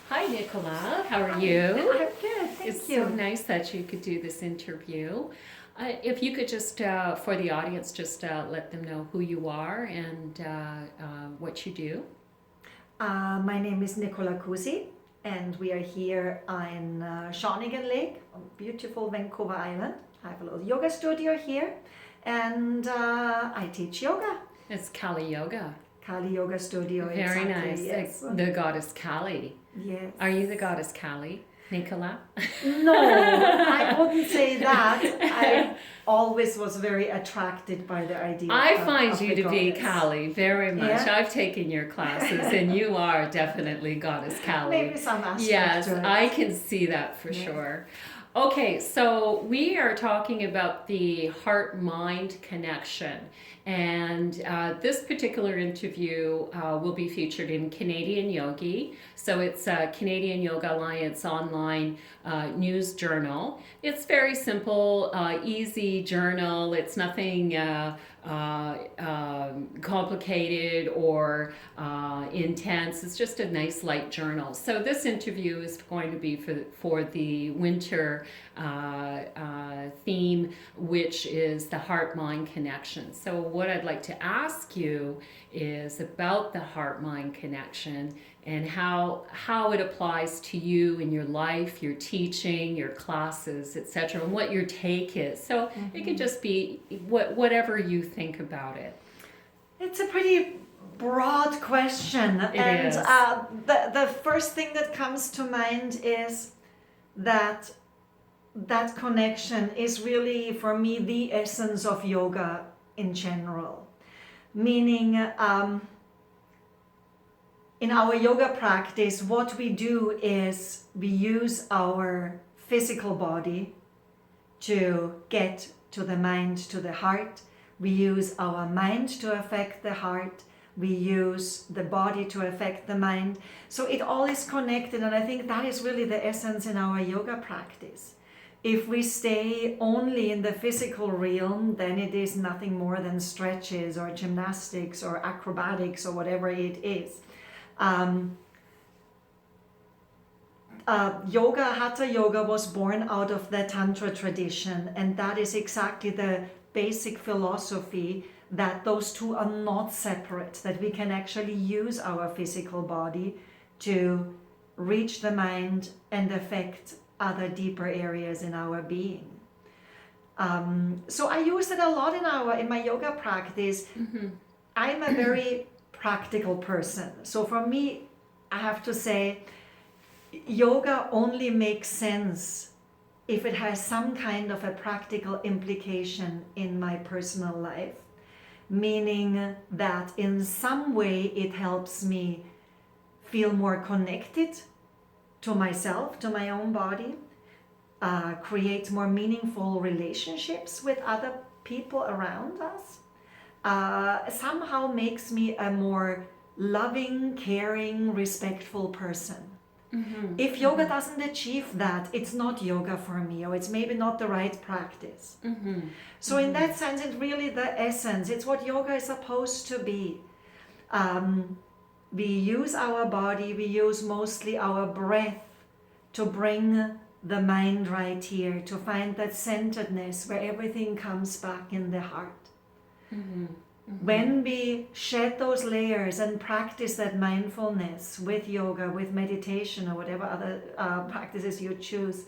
Hi, Nicola. How are you? I'm good, It's thank so you. nice that you could do this interview. If you could just, for the audience, just let them know who you are and what you do. My name is Nicola Cusi, and we are here in Shawnigan Lake, on beautiful Vancouver Island. I have a little yoga studio here, and I teach yoga. It's Kali Yoga. Kali Yoga Studio, Very exactly. nice. Yes. The goddess Kali. Yes. Are you the goddess Kali, Nicola? No, I wouldn't say that. I always was very attracted by the idea I of, find of you the to be goddess. Kali very much. Yeah? I've taken your classes, and you are definitely goddess Kali. Maybe some aspect Yes, to it. I can see that for Yeah. sure. Okay, so we are talking about the heart mind connection. And this particular interview will be featured in Canadian Yogi. So it's a Canadian Yoga Alliance online news journal. It's very simple, easy journal. It's nothing complicated or intense. It's just a nice light journal. So this interview is going to be for the winter theme, which is the heart-mind connection. So what I'd like to ask you is about the heart-mind connection and how it applies to you in your life, your teaching, your classes, etc., and what your take is. So it can just be whatever you think about it. It's a pretty broad question, and is. the first thing that comes to mind is that that connection is really, for me, the essence of yoga in general. Meaning, in our yoga practice, what we do is we use our physical body to get to the mind, to the heart. We use our mind to affect the heart. We use the body to affect the mind. So it all is connected, and I think that is really the essence in our yoga practice. If we stay only in the physical realm, then it is nothing more than stretches or gymnastics or acrobatics or whatever it is. Hatha yoga was born out of the Tantra tradition, and that is exactly the basic philosophy, that those two are not separate, that we can actually use our physical body to reach the mind and affect other deeper areas in our being. So I use it a lot in my yoga practice. Mm-hmm. I'm a very practical person. So for me, I have to say, yoga only makes sense if it has some kind of a practical implication in my personal life. Meaning that in some way it helps me feel more connected to myself, to my own body, create more meaningful relationships with other people around us, somehow makes me a more loving, caring, respectful person. Mm-hmm. If yoga doesn't achieve that, it's not yoga for me, or it's maybe not the right practice. Mm-hmm. So in that sense, it's really the essence. It's what yoga is supposed to be. We use our body, we use mostly our breath to bring the mind right here, to find that centeredness where everything comes back in the heart. Mm-hmm. Mm-hmm. When we shed those layers and practice that mindfulness with yoga, with meditation, or whatever other practices you choose,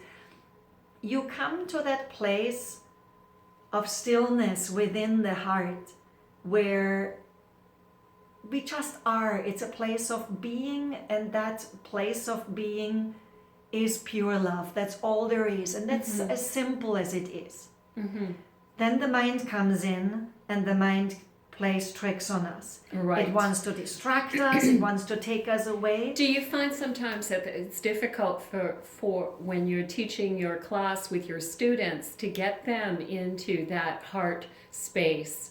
you come to that place of stillness within the heart where we just are. It's a place of being, and that place of being is pure love. That's all there is, and that's as simple as it is. Mm-hmm. Then the mind comes in, and the mind plays tricks on us. Right. It wants to distract us, it wants to take us away. Do you find sometimes that it's difficult for when you're teaching your class with your students to get them into that heart space?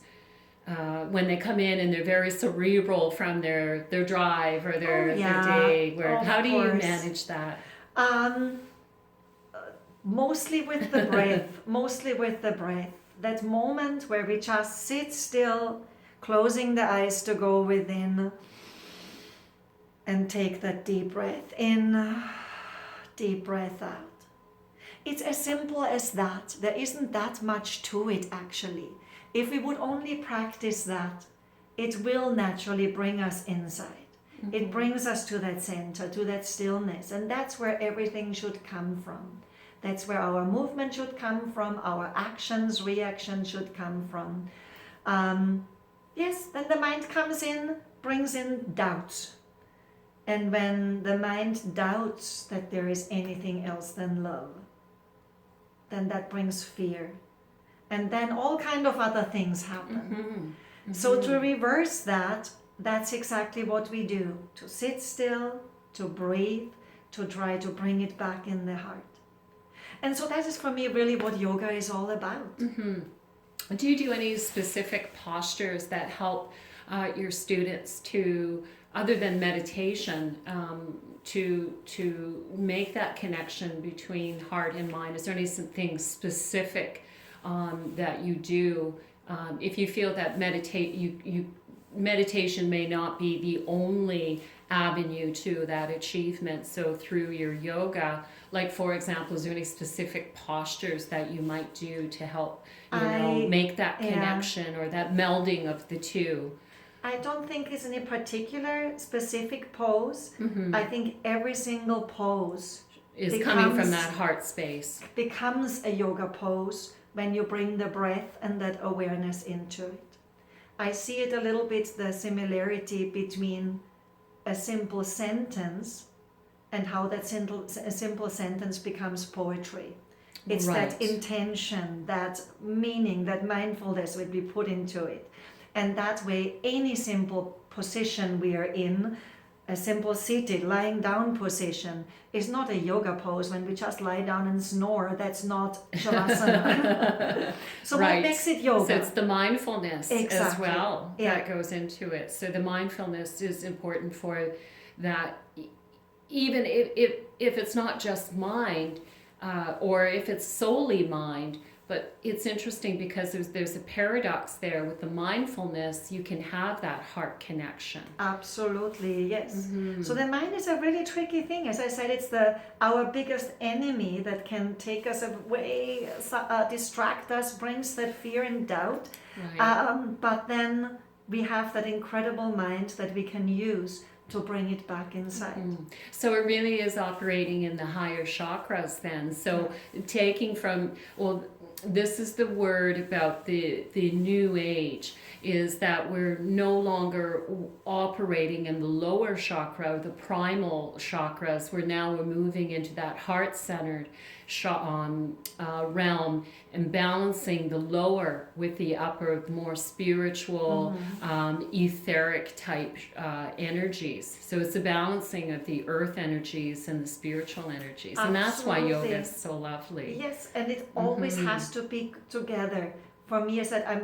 When they come in and they're very cerebral from their drive or their day, how do you manage that? Mostly with the breath. That moment where we just sit still, closing the eyes to go within, And take that deep breath in, deep breath out. It's as simple as that. There isn't that much to it actually. If we would only practice that, it will naturally bring us inside. Mm-hmm. It brings us to that center, to that stillness. And that's where everything should come from. That's where our movement should come from, our actions, reactions should come from. Yes, then the mind comes in, brings in doubts. And when the mind doubts that there is anything else than love, then that brings fear. And then all kind of other things happen. Mm-hmm. Mm-hmm. So to reverse that, that's exactly what we do. To sit still, to breathe, to try to bring it back in the heart. And so that is for me really what yoga is all about. Mm-hmm. Do you do any specific postures that help your students to, other than meditation, to make that connection between heart and mind? Is there anything specific that you do? If you feel that meditation may not be the only avenue to that achievement, so through your yoga, like for example, is there any specific postures that you might do to help make that connection or that melding of the two? I don't think it's any particular specific pose. Mm-hmm. I think every single pose is coming from that heart space. Becomes a yoga pose when you bring the breath and that awareness into it. I see it a little bit, the similarity between a simple sentence and how that simple sentence becomes poetry. It's right. That intention, that meaning, that mindfulness would be put into it. And that way, any simple position we are in, a simple seated, lying down position, is not a yoga pose when we just lie down and snore. That's not Shavasana. So right. What makes it yoga? So it's the mindfulness exactly. as well that goes into it. So the mindfulness is important for that, even if it's not just mind, or if it's solely mind. But it's interesting because there's a paradox there. With the mindfulness, you can have that heart connection. Absolutely, yes. Mm-hmm. So the mind is a really tricky thing. As I said, it's our biggest enemy that can take us away, distract us, brings that fear and doubt. Right. But then we have that incredible mind that we can use to bring it back inside. Mm-hmm. So it really is operating in the higher chakras then. So taking from, this is the word about the new age, is that we're no longer operating in the lower chakra, the primal chakras. We're moving into that heart-centered realm and balancing the lower with the upper, more spiritual, etheric type energies. So it's a balancing of the earth energies and the spiritual energies. Absolutely. And that's why yoga is so lovely. Yes, and it always has to be together. For me, as I said, I'm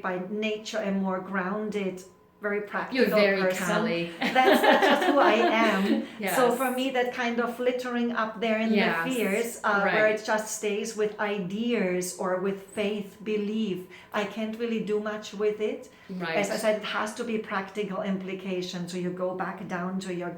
by nature, a more grounded, very practical You're very person. Kali. That's just who I am. Yes. So for me, that kind of flittering up there in the fears, where it just stays with ideas or with faith, belief, I can't really do much with it. Right. As I said, it has to be practical implication. So you go back down to your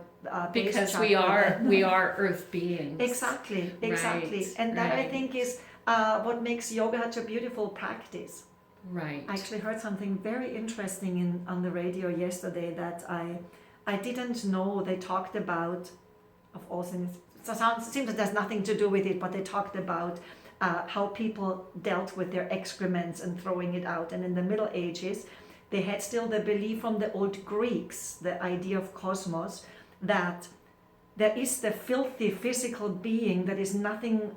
base because chakra. we are earth beings. Exactly. Right. And that I think is what makes yoga such a beautiful practice. Right. I actually heard something very interesting on the radio yesterday that I didn't know. They talked about, of all things, it seems that there's nothing to do with it, but they talked about how people dealt with their excrements and throwing it out. And in the Middle Ages, they had still the belief from the old Greeks, the idea of cosmos, that there is the filthy physical being that is nothing.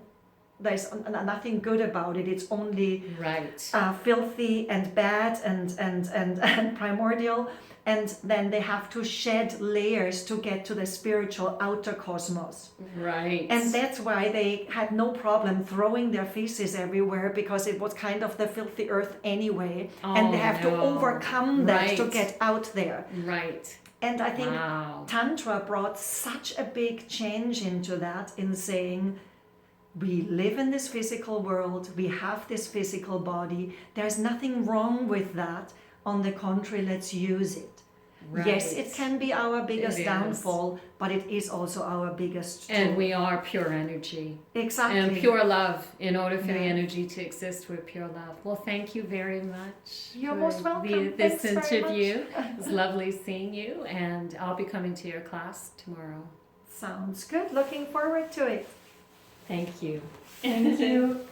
There's nothing good about it. It's only filthy and bad and primordial. And then they have to shed layers to get to the spiritual outer cosmos. Right. And that's why they had no problem throwing their feces everywhere, because it was kind of the filthy earth anyway. And they have to overcome that to get out there. Right. And I think Tantra brought such a big change into that, in saying, we live in this physical world, we have this physical body, there's nothing wrong with that. On the contrary, let's use it. Yes, it can be our biggest It is. downfall, but it is also our biggest tool. And we are pure energy. Exactly. And pure love. In order for the Yeah. energy to exist, we're pure love. Well, thank you very much. You're for most welcome. This Thanks very interview. much. It was lovely seeing you, and I'll be coming to your class tomorrow. Sounds good. Looking forward to it. Thank you. Thank you.